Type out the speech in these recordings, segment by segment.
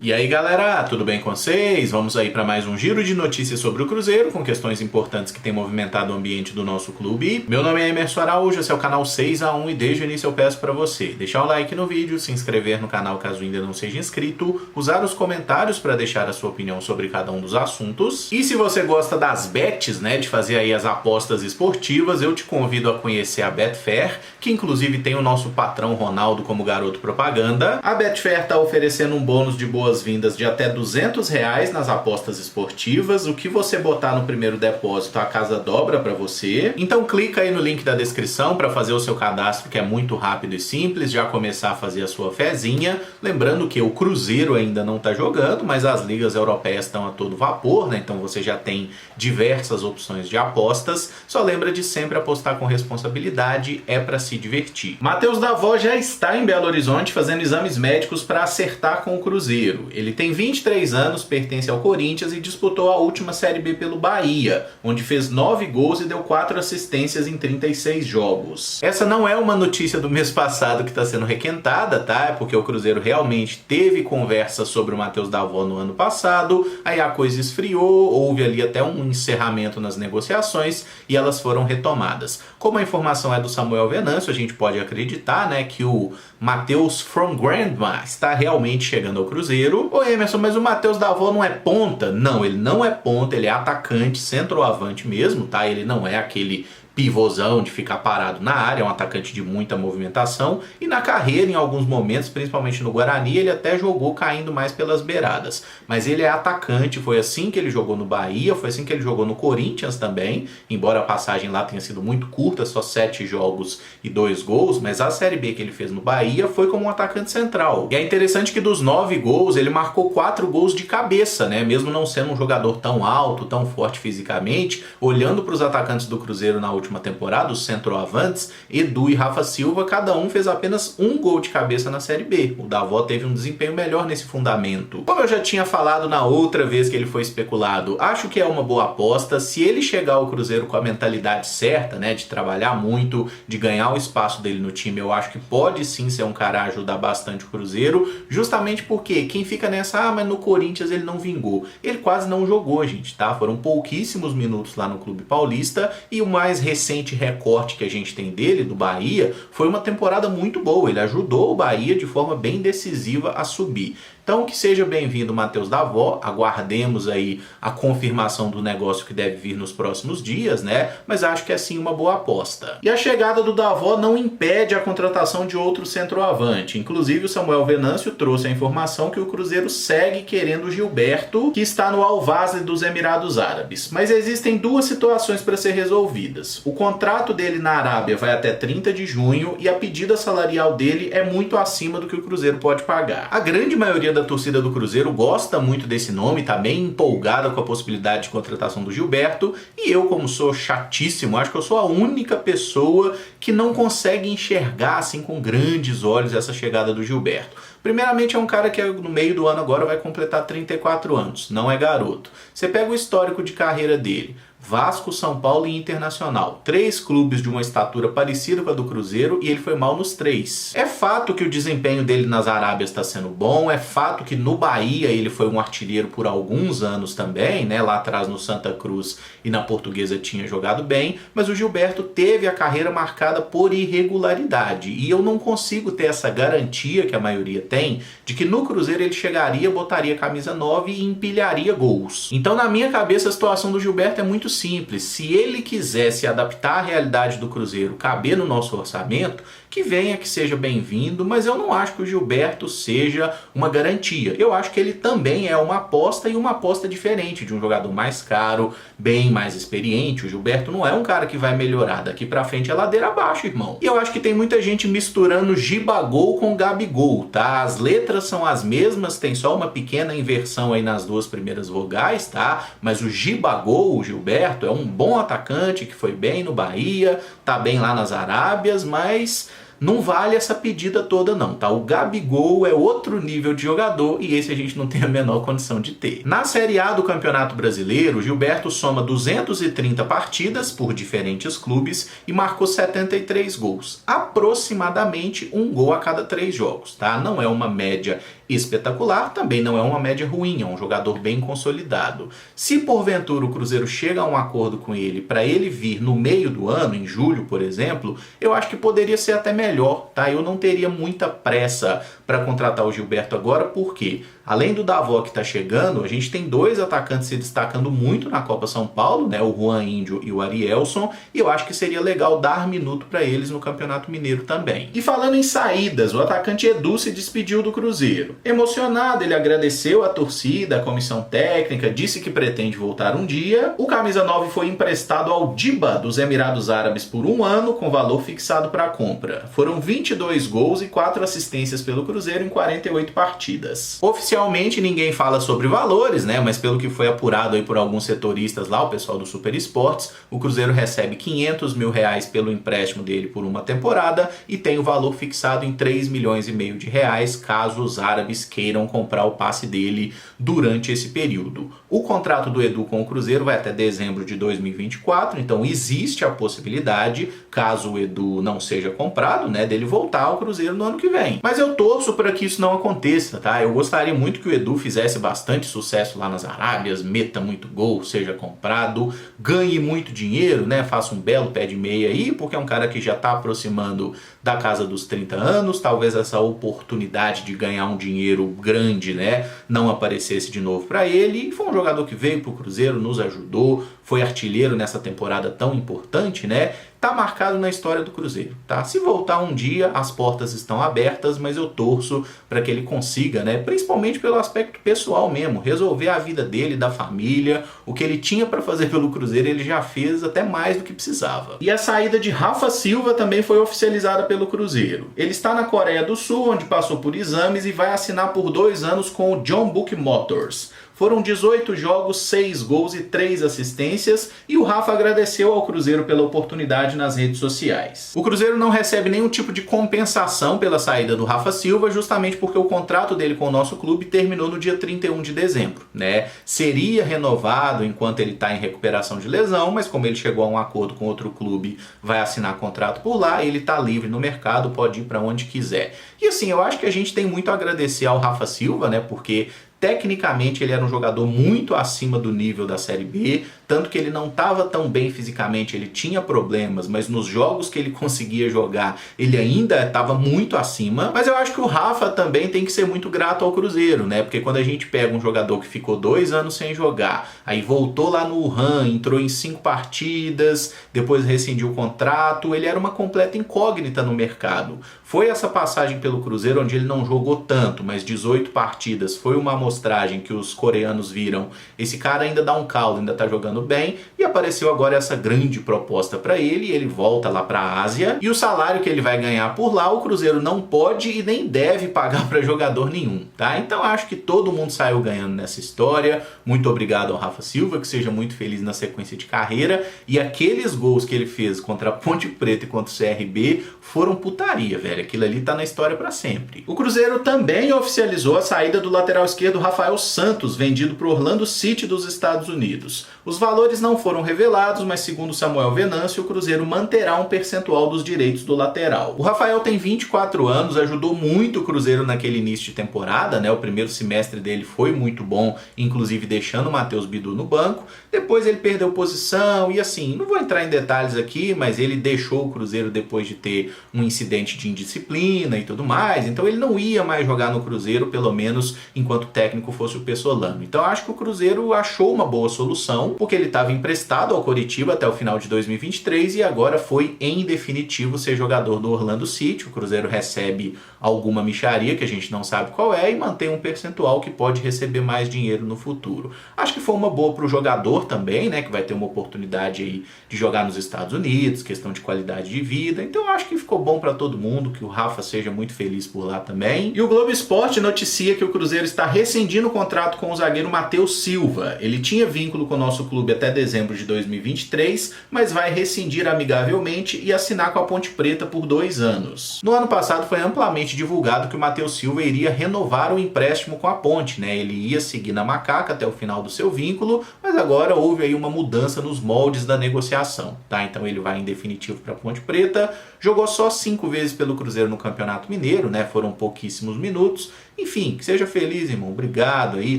E aí galera, tudo bem com vocês? Vamos aí para mais um giro de notícias sobre o Cruzeiro, com questões importantes que têm movimentado o ambiente do nosso clube. Meu nome é Emerson Araújo, esse é o canal 6x1 e desde o início eu peço para você deixar o like no vídeo, se inscrever no canal caso ainda não seja inscrito, usar os comentários para deixar a sua opinião sobre cada um dos assuntos. E se você gosta das bets, né, de fazer aí as apostas esportivas, eu te convido a conhecer a Betfair, que inclusive tem o nosso patrão Ronaldo como garoto propaganda. A Betfair está oferecendo um bônus de boas-vindas de até R$200 nas apostas esportivas. O que você botar no primeiro depósito, a casa dobra para você. Então clica aí no link da descrição para fazer o seu cadastro, que é muito rápido e simples, já começar a fazer a sua fezinha. Lembrando que o Cruzeiro ainda não está jogando, mas as ligas europeias estão a todo vapor, né? Então você já tem diversas opções de apostas. Só lembra de sempre apostar com responsabilidade, é para se divertir. Matheus Davó já está em Belo Horizonte fazendo exames médicos para acertar com o Cruzeiro. Ele tem 23 anos, pertence ao Corinthians e disputou a última Série B pelo Bahia, onde fez 9 gols e deu 4 assistências em 36 jogos. Essa não é uma notícia do mês passado que está sendo requentada, tá? É porque o Cruzeiro realmente teve conversa sobre o Matheus Davó no ano passado, aí a coisa esfriou, houve ali até um encerramento nas negociações e elas foram retomadas. Como a informação é do Samuel Venâncio, a gente pode acreditar, né, que o Matheus from Grandma está realmente chegando ao Cruzeiro. Ô Emerson, mas o Matheus Davó não é ponta? Não, ele não é ponta, ele é atacante, centroavante mesmo, tá? Ele não é aquele pivôzão de ficar parado na área, é um atacante de muita movimentação e na carreira em alguns momentos, principalmente no Guarani, ele até jogou caindo mais pelas beiradas, mas ele é atacante, foi assim que ele jogou no Bahia, foi assim que ele jogou no Corinthians também, embora a passagem lá tenha sido muito curta, só 7 jogos e 2 gols, mas a Série B que ele fez no Bahia foi como um atacante central. E é interessante que dos 9 gols, ele marcou 4 gols de cabeça, né? Mesmo não sendo um jogador tão alto, tão forte fisicamente, olhando para os atacantes do Cruzeiro na última temporada, os centroavantes, Edu e Rafa Silva, cada um fez apenas 1 gol de cabeça na Série B. O Davó teve um desempenho melhor nesse fundamento. Como eu já tinha falado na outra vez que ele foi especulado, acho que é uma boa aposta. Se ele chegar ao Cruzeiro com a mentalidade certa, né, de trabalhar muito, de ganhar o espaço dele no time, eu acho que pode sim ser um cara a ajudar bastante o Cruzeiro, justamente porque quem fica nessa, mas no Corinthians ele não vingou. Ele quase não jogou, gente, tá? Foram pouquíssimos minutos lá no Clube Paulista e o mais recente recorte que a gente tem dele, do Bahia, foi uma temporada muito boa. Ele ajudou o Bahia de forma bem decisiva a subir. Então que seja bem-vindo Matheus Davó, aguardemos aí a confirmação do negócio que deve vir nos próximos dias, né? Mas acho que é sim uma boa aposta. E a chegada do Davó não impede a contratação de outro centroavante. Inclusive o Samuel Venâncio trouxe a informação que o Cruzeiro segue querendo o Gilberto, que está no Al-Wazl dos Emirados Árabes. Mas existem duas situações para ser resolvidas. O contrato dele na Arábia vai até 30 de junho e a pedida salarial dele é muito acima do que o Cruzeiro pode pagar. A grande maioria da torcida do Cruzeiro gosta muito desse nome, tá bem empolgada com a possibilidade de contratação do Gilberto, e eu, como sou chatíssimo, acho que eu sou a única pessoa que não consegue enxergar assim com grandes olhos essa chegada do Gilberto. Primeiramente é um cara que no meio do ano agora vai completar 34 anos, não é garoto. Você pega o histórico de carreira dele, Vasco, São Paulo e Internacional. 3 clubes de uma estatura parecida com a do Cruzeiro e ele foi mal nos 3. É fato que o desempenho dele nas Arábias está sendo bom, é fato que no Bahia ele foi um artilheiro por alguns anos também, né? Lá atrás no Santa Cruz e na Portuguesa tinha jogado bem, mas o Gilberto teve a carreira marcada por irregularidade e eu não consigo ter essa garantia que a maioria tem de que no Cruzeiro ele chegaria, botaria camisa 9 e empilharia gols. Então na minha cabeça a situação do Gilberto é muito simples. Se ele quiser se adaptar à realidade do Cruzeiro, caber no nosso orçamento, que venha, que seja bem-vindo, mas eu não acho que o Gilberto seja uma garantia. Eu acho que ele também é uma aposta e uma aposta diferente, de um jogador mais caro, bem mais experiente. O Gilberto não é um cara que vai melhorar daqui pra frente, é ladeira abaixo, irmão. E eu acho que tem muita gente misturando Gibagol com Gabigol, tá? As letras são as mesmas, tem só uma pequena inversão aí nas 2 primeiras vogais, tá? Mas o Gibagol, o Gilberto, é um bom atacante que foi bem no Bahia, tá bem lá nas Arábias, mas não vale essa pedida toda não, tá? O Gabigol é outro nível de jogador e esse a gente não tem a menor condição de ter. Na Série A do Campeonato Brasileiro, Gilberto soma 230 partidas por diferentes clubes e marcou 73 gols, aproximadamente um gol a cada 3 jogos, tá? Não é uma média espetacular, também não é uma média ruim, é um jogador bem consolidado. Se porventura o Cruzeiro chega a um acordo com ele para ele vir no meio do ano, em julho, por exemplo, eu acho que poderia ser até melhor, tá? Eu não teria muita pressa para contratar o Gilberto agora, porque além do Davó que está chegando, a gente tem 2 atacantes se destacando muito na Copa São Paulo, né? O Juan Índio e o Arielson, e eu acho que seria legal dar minuto para eles no Campeonato Mineiro também. E falando em saídas, o atacante Edu se despediu do Cruzeiro. Emocionado, ele agradeceu a torcida, a comissão técnica, disse que pretende voltar um dia. O camisa 9 foi emprestado ao Diba dos Emirados Árabes por 1 ano, com valor fixado para a compra. Foram 22 gols e 4 assistências pelo Cruzeiro em 48 partidas. Oficialmente ninguém fala sobre valores, né? Mas pelo que foi apurado aí por alguns setoristas lá, o pessoal do Super Esportes, o Cruzeiro recebe 500 mil reais pelo empréstimo dele por uma temporada e tem o valor fixado em 3 milhões e meio de reais, caso os árabes queiram comprar o passe dele durante esse período. O contrato do Edu com o Cruzeiro vai até dezembro de 2024, então existe a possibilidade, caso o Edu não seja comprado, né, dele voltar ao Cruzeiro no ano que vem. Mas eu torço para que isso não aconteça, tá? Eu gostaria muito que o Edu fizesse bastante sucesso lá nas Arábias, meta muito gol, seja comprado, ganhe muito dinheiro, né, faça um belo pé de meia aí, porque é um cara que já está aproximando da casa dos 30 anos, talvez essa oportunidade de ganhar um dinheiro grande, né, não aparecesse de novo para ele. E foi um jogador que veio pro Cruzeiro, nos ajudou, foi artilheiro nessa temporada tão importante, né? Tá marcado na história do Cruzeiro, tá? Se voltar um dia, as portas estão abertas, mas eu torço para que ele consiga, né? Principalmente pelo aspecto pessoal mesmo, resolver a vida dele, da família, o que ele tinha para fazer pelo Cruzeiro, ele já fez até mais do que precisava. E a saída de Rafa Silva também foi oficializada pelo Cruzeiro. Ele está na Coreia do Sul, onde passou por exames e vai assinar por 2 anos com o John Book Motors. Foram 18 jogos, 6 gols e 3 assistências, e o Rafa agradeceu ao Cruzeiro pela oportunidade nas redes sociais. O Cruzeiro não recebe nenhum tipo de compensação pela saída do Rafa Silva, justamente porque o contrato dele com o nosso clube terminou no dia 31 de dezembro, né? Seria renovado enquanto ele está em recuperação de lesão, mas como ele chegou a um acordo com outro clube, vai assinar contrato por lá, ele está livre no mercado, pode ir para onde quiser. E assim, eu acho que a gente tem muito a agradecer ao Rafa Silva, né? Porque tecnicamente ele era um jogador muito acima do nível da Série B, tanto que ele não estava tão bem fisicamente, ele tinha problemas, mas nos jogos que ele conseguia jogar, ele ainda estava muito acima. Mas eu acho que o Rafa também tem que ser muito grato ao Cruzeiro, né? Porque quando a gente pega um jogador que ficou 2 anos sem jogar, aí voltou lá no Wuhan, entrou em 5 partidas, depois rescindiu o contrato, ele era uma completa incógnita no mercado. Foi essa passagem pelo Cruzeiro onde ele não jogou tanto, mas 18 partidas, foi uma amostragem que os coreanos viram, esse cara ainda dá um caldo, ainda tá jogando bem, e apareceu agora essa grande proposta para ele, e ele volta lá para a Ásia, e o salário que ele vai ganhar por lá, o Cruzeiro não pode e nem deve pagar para jogador nenhum, tá? Então acho que todo mundo saiu ganhando nessa história. Muito obrigado ao Rafa Silva, que seja muito feliz na sequência de carreira, e aqueles gols que ele fez contra a Ponte Preta e contra o CRB foram putaria, velho, aquilo ali tá na história para sempre. O Cruzeiro também oficializou a saída do lateral esquerdo Rafael Santos, vendido para o Orlando City dos Estados Unidos. Os valores não foram revelados, mas segundo Samuel Venâncio, o Cruzeiro manterá um percentual dos direitos do lateral. O Rafael tem 24 anos, ajudou muito o Cruzeiro naquele início de temporada, né? O primeiro semestre dele foi muito bom, inclusive deixando o Matheus Bidu no banco. Depois ele perdeu posição e assim, não vou entrar em detalhes aqui, mas ele deixou o Cruzeiro depois de ter um incidente de indisciplina e tudo mais, então ele não ia mais jogar no Cruzeiro, pelo menos enquanto técnico fosse o Pessolano. Então acho que o Cruzeiro achou uma boa solução, porque ele estava emprestado ao Coritiba até o final de 2023 e agora foi em definitivo ser jogador do Orlando City. O Cruzeiro recebe alguma mixaria que a gente não sabe qual é e mantém um percentual que pode receber mais dinheiro no futuro. Acho que foi uma boa para o jogador também, né, que vai ter uma oportunidade aí de jogar nos Estados Unidos, questão de qualidade de vida. Então acho que ficou bom para todo mundo. que o Rafa seja muito feliz por lá também. E o Globo Esporte noticia que o Cruzeiro está rescindindo o contrato com o zagueiro Matheus Silva. Ele tinha vínculo com o nosso clube até dezembro de 2023, mas vai rescindir amigavelmente e assinar com a Ponte Preta por 2 anos. No ano passado foi amplamente divulgado que o Matheus Silva iria renovar o empréstimo com a Ponte, né? Ele ia seguir na Macaca até o final do seu vínculo, mas agora houve aí uma mudança nos moldes da negociação, tá? Então ele vai em definitivo para a Ponte Preta, jogou só 5 vezes pelo Cruzeiro no Campeonato Mineiro, né? Foram pouquíssimos minutos. Enfim, que seja feliz, irmão. Obrigado aí.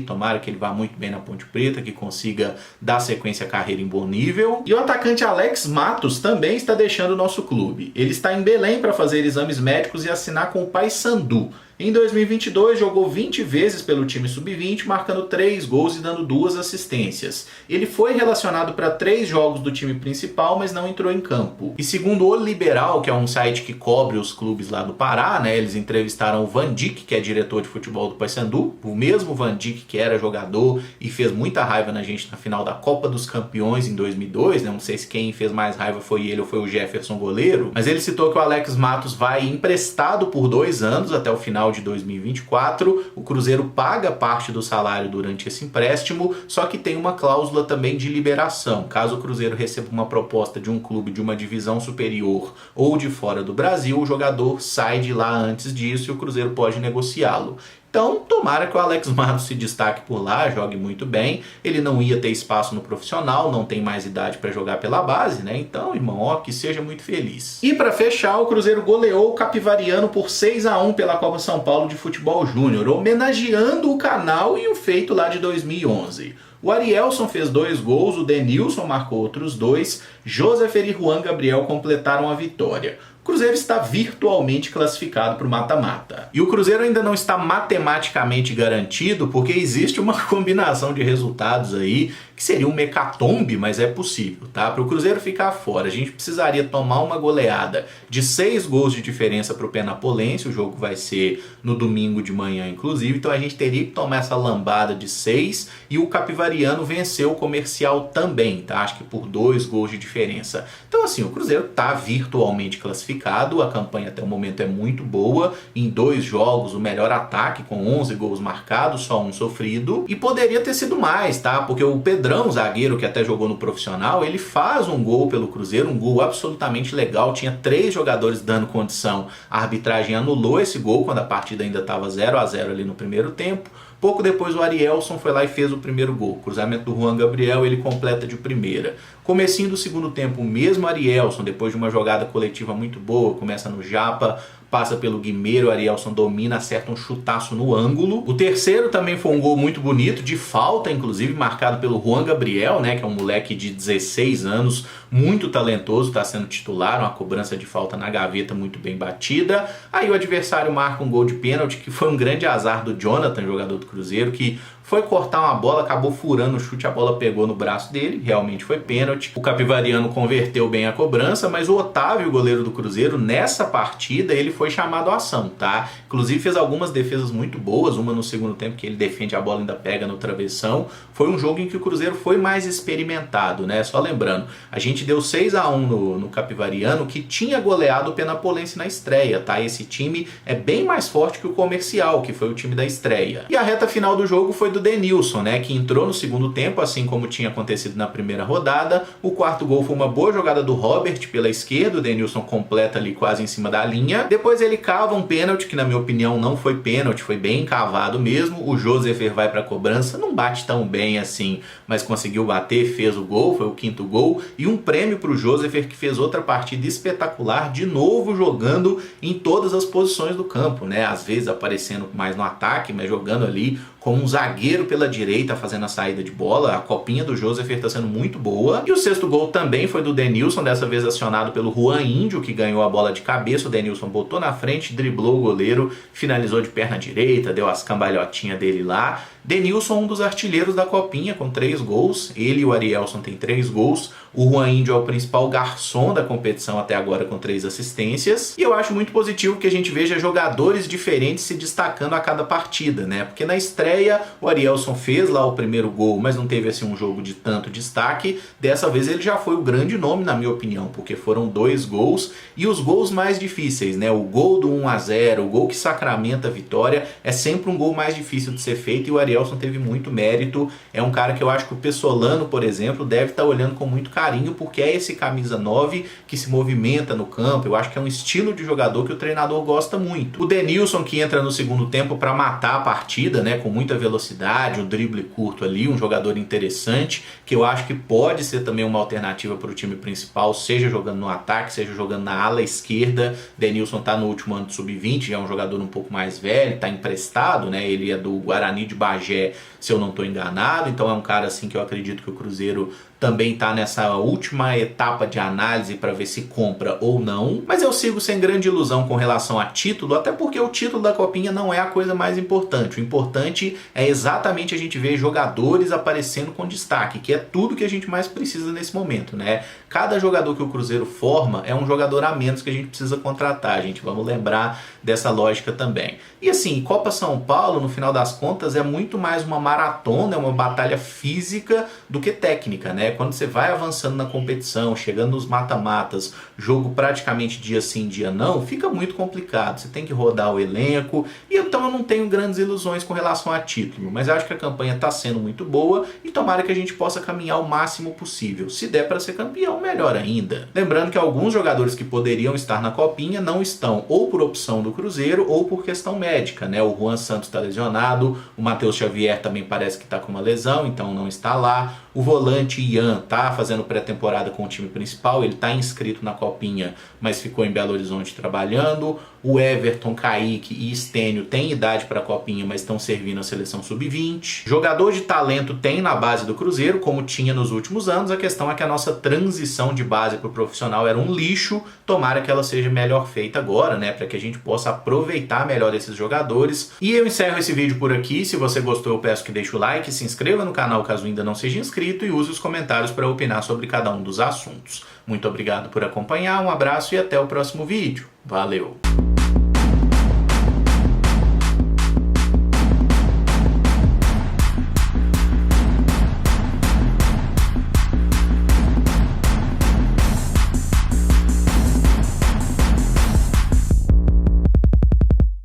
Tomara que ele vá muito bem na Ponte Preta, que consiga dar sequência à carreira em bom nível. E o atacante Alex Matos também está deixando o nosso clube. Ele está em Belém para fazer exames médicos e assinar com o Paysandu. Em 2022, jogou 20 vezes pelo time sub-20, marcando 3 gols e dando 2 assistências. Ele foi relacionado para 3 jogos do time principal, mas não entrou em campo. E segundo o Liberal, que é um site que cobre os clubes lá do Pará, né, eles entrevistaram o Van Dijk, que é diretor de futebol do Paysandu, o mesmo Van Dijk que era jogador e fez muita raiva na gente na final da Copa dos Campeões em 2002, né? Não sei se quem fez mais raiva foi ele ou foi o Jefferson goleiro, mas ele citou que o Alex Matos vai emprestado por 2 anos até o final de 2024, o Cruzeiro paga parte do salário durante esse empréstimo, só que tem uma cláusula também de liberação. Caso o Cruzeiro receba uma proposta de um clube de uma divisão superior ou de fora do Brasil, o jogador sai de lá antes disso e o Cruzeiro pode negociá-lo. Então, tomara que o Alex Matos se destaque por lá, jogue muito bem. Ele não ia ter espaço no profissional, não tem mais idade para jogar pela base, né? Então, irmão, ó, que seja muito feliz. E para fechar, o Cruzeiro goleou o Capivariano por 6-1 pela Copa São Paulo de Futebol Júnior, homenageando o canal e o feito lá de 2011. O Arielson fez 2 gols, o Denilson marcou outros 2, Joseph e Juan Gabriel completaram a vitória. O Cruzeiro está virtualmente classificado para o mata-mata. E o Cruzeiro ainda não está matematicamente garantido porque existe uma combinação de resultados aí que seria um mecatombe, mas é possível, tá? Para o Cruzeiro ficar fora, a gente precisaria tomar uma goleada de 6 gols de diferença para o Penapolense, o jogo vai ser no domingo de manhã, inclusive, então a gente teria que tomar essa lambada de 6 e o Capivariano venceu o Comercial também, tá? Acho que por 2 gols de diferença. Então assim, o Cruzeiro está virtualmente classificado, a campanha até o momento é muito boa, em 2 jogos o melhor ataque com 11 gols marcados, só 1 sofrido, e poderia ter sido mais, tá? Porque o Pedrão, zagueiro que até jogou no profissional, ele faz um gol pelo Cruzeiro, um gol absolutamente legal, tinha 3 jogadores dando condição, a arbitragem anulou esse gol quando a partida ainda estava 0-0 ali no primeiro tempo. Pouco depois o Arielson foi lá e fez o primeiro gol. Cruzamento do Juan Gabriel, ele completa de primeira. Comecinho do segundo tempo, o mesmo Arielson, depois de uma jogada coletiva muito boa, começa no Japa, passa pelo Guimeiro, o Arielson domina, acerta um chutaço no ângulo. O terceiro também foi um gol muito bonito, de falta, inclusive, marcado pelo Juan Gabriel, né, que é um moleque de 16 anos, muito talentoso, está sendo titular, uma cobrança de falta na gaveta muito bem batida. Aí o adversário marca um gol de pênalti, que foi um grande azar do Jonathan, jogador do Cruzeiro, que foi cortar uma bola, acabou furando o chute, a bola pegou no braço dele, realmente foi pênalti. O Capivariano converteu bem a cobrança, mas o Otávio, goleiro do Cruzeiro, nessa partida ele foi chamado à ação, tá? Inclusive fez algumas defesas muito boas, uma no segundo tempo que ele defende a bola e ainda pega no travessão. Foi um jogo em que o Cruzeiro foi mais experimentado, né? Só lembrando, a gente deu 6-1 no Capivariano, que tinha goleado o Penapolense na estreia, tá? Esse time é bem mais forte que o Comercial, que foi o time da estreia. E a reta final do jogo foi do Denilson, né, que entrou no segundo tempo, assim como tinha acontecido na primeira rodada. O quarto gol foi uma boa jogada do Robert pela esquerda, o Denilson completa ali quase em cima da linha. Depois ele cava um pênalti, que na minha opinião não foi pênalti, foi bem cavado mesmo. O Joseph vai para a cobrança, não bate tão bem assim, mas conseguiu bater, fez o gol, foi o 5º gol. E um prêmio para o Joseph, que fez outra partida espetacular, de novo jogando em todas as posições do campo, né, às vezes aparecendo mais no ataque, mas jogando ali como um zagueiro pela direita fazendo a saída de bola. A copinha do Joseph está sendo muito boa. E o 6º gol também foi do Denilson, dessa vez acionado pelo Juan Índio, que ganhou a bola de cabeça. O Denilson botou na frente, driblou o goleiro, finalizou de perna direita, deu as cambalhotinhas dele lá. Denilson, um dos artilheiros da copinha, com 3 gols. Ele e o Arielson têm 3 gols. O Juan Índio é o principal garçom da competição até agora, com 3 assistências. E eu acho muito positivo que a gente veja jogadores diferentes se destacando a cada partida, né? Porque na estreia estreia, o Arielson fez lá o primeiro gol, mas não teve assim um jogo de tanto destaque. Dessa vez ele já foi o grande nome, na minha opinião, porque foram 2 gols, e os gols mais difíceis, né? O gol do 1-0, o gol que sacramenta a vitória, é sempre um gol mais difícil de ser feito, e o Arielson teve muito mérito. É um cara que eu acho que o Pessolano, por exemplo, deve estar olhando com muito carinho, porque é esse camisa 9 que se movimenta no campo. Eu acho que é um estilo de jogador que o treinador gosta muito. O Denilson, que entra no segundo tempo para matar a partida, né, com muita velocidade, um drible curto ali, um jogador interessante, que eu acho que pode ser também uma alternativa para o time principal, seja jogando no ataque, seja jogando na ala esquerda. Denilson está no último ano de sub-20, já é um jogador um pouco mais velho, está emprestado, né, ele é do Guarani de Bagé, se eu não estou enganado, então é um cara assim que eu acredito que o Cruzeiro também está nessa última etapa de análise para ver se compra ou não. Mas eu sigo sem grande ilusão com relação a título, até porque o título da Copinha não é a coisa mais importante. O importante é exatamente a gente ver jogadores aparecendo com destaque, que é tudo que a gente mais precisa nesse momento, né? Cada jogador que o Cruzeiro forma é um jogador a menos que a gente precisa contratar, gente. Vamos lembrar dessa lógica também. E assim, Copa São Paulo, no final das contas, é muito mais uma maratona, é uma batalha física do que técnica, né? Quando você vai avançando na competição, chegando nos mata-matas, jogo praticamente dia sim, dia não, fica muito complicado. Você tem que rodar o elenco, e então eu não tenho grandes ilusões com relação a título, mas eu acho que a campanha está sendo muito boa e tomara que a gente possa caminhar o máximo possível. Se der para ser campeão, melhor ainda. Lembrando que alguns jogadores que poderiam estar na Copinha não estão, ou por opção do Cruzeiro ou por questão médica, né? O Juan Santos está lesionado, o Matheus Xavier também parece que está com uma lesão, então não está lá. O volante Ian tá fazendo pré-temporada com o time principal, ele tá inscrito na Copinha, mas ficou em Belo Horizonte trabalhando. O Everton, Kaique e Stênio têm idade para a Copinha, mas estão servindo a seleção sub-20. Jogador de talento tem na base do Cruzeiro, como tinha nos últimos anos. A questão é que a nossa transição de base para o profissional era um lixo. Tomara que ela seja melhor feita agora, né? Para que a gente possa aproveitar melhor esses jogadores. E eu encerro esse vídeo por aqui. Se você gostou, eu peço que deixe o like, se inscreva no canal caso ainda não seja inscrito e use os comentários para opinar sobre cada um dos assuntos. Muito obrigado por acompanhar, um abraço e até o próximo vídeo. Valeu!